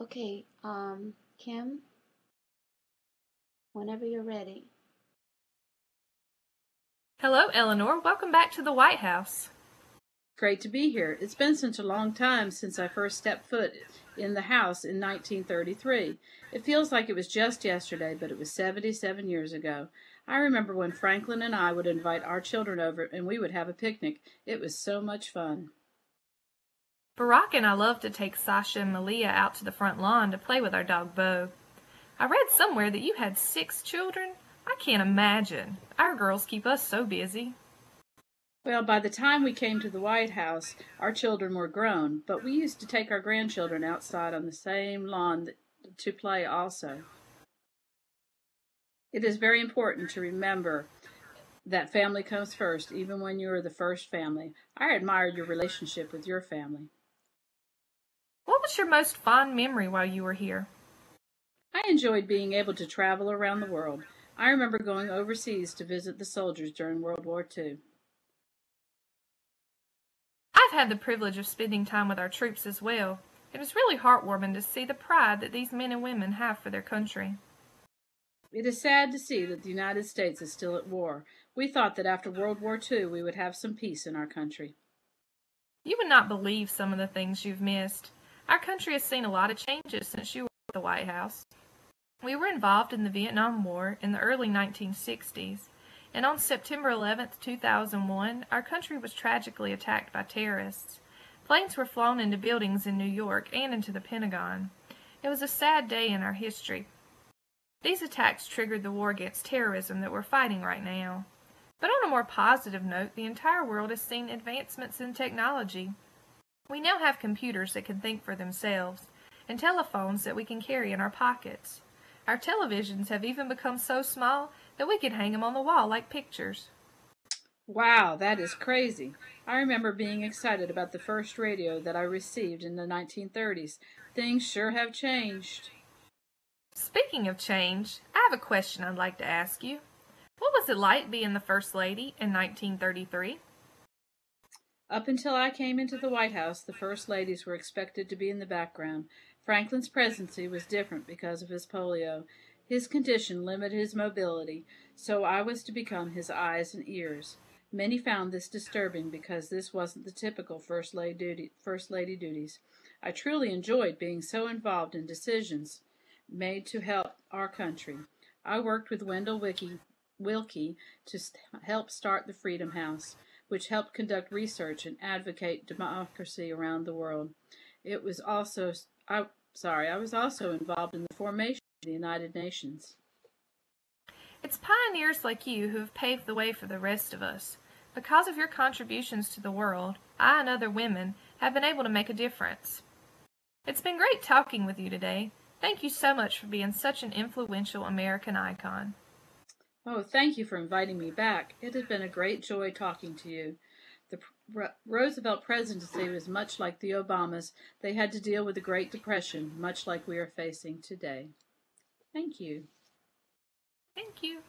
Okay, Kim, whenever you're ready. Hello, Eleanor. Welcome back to the White House. Great to be here. It's been such a long time since I first stepped foot in the House in 1933. It feels like it was just yesterday, but it was 77 years ago. I remember when Franklin and I would invite our children over and we would have a picnic. It was so much fun. Barack and I love to take Sasha and Malia out to the front lawn to play with our dog Bo. I read somewhere that you had 6 children. I can't imagine. Our girls keep us so busy. Well, by the time we came to the White House, our children were grown, but we used to take our grandchildren outside on the same lawn to play also. It is very important to remember that family comes first, even when you are the first family. I admired your relationship with your family. What was your most fond memory while you were here? I enjoyed being able to travel around the world. I remember going overseas to visit the soldiers during World War II. I've had the privilege of spending time with our troops as well. It is really heartwarming to see the pride that these men and women have for their country. It is sad to see that the United States is still at war. We thought that after World War II we would have some peace in our country. You would not believe some of the things you've missed. Our country has seen a lot of changes since you were at the White House. We were involved in the Vietnam War in the early 1960s, and on September 11, 2001, our country was tragically attacked by terrorists. Planes were flown into buildings in New York and into the Pentagon. It was a sad day in our history. These attacks triggered the war against terrorism that we're fighting right now. But on a more positive note, the entire world has seen advancements in technology. We now have computers that can think for themselves, and telephones that we can carry in our pockets. Our televisions have even become so small that we can hang them on the wall like pictures. Wow, that is crazy. I remember being excited about the first radio that I received in the 1930s. Things sure have changed. Speaking of change, I have a question I'd like to ask you. What was it like being the First Lady in 1933? Up until I came into the White House, the First Ladies were expected to be in the background. Franklin's presidency was different because of his polio. His condition limited his mobility, so I was to become his eyes and ears. Many found this disturbing because this wasn't the typical First Lady duties. I truly enjoyed being so involved in decisions made to help our country. I worked with Wendell Willkie to help start the Freedom House, which helped conduct research and advocate democracy around the world. I was also involved in the formation of the United Nations. It's pioneers like you who have paved the way for the rest of us. Because of your contributions to the world, I and other women have been able to make a difference. It's been great talking with you today. Thank you so much for being such an influential American icon. Oh, thank you for inviting me back. It has been a great joy talking to you. The Roosevelt presidency was much like the Obamas. They had to deal with the Great Depression, much like we are facing today. Thank you. Thank you.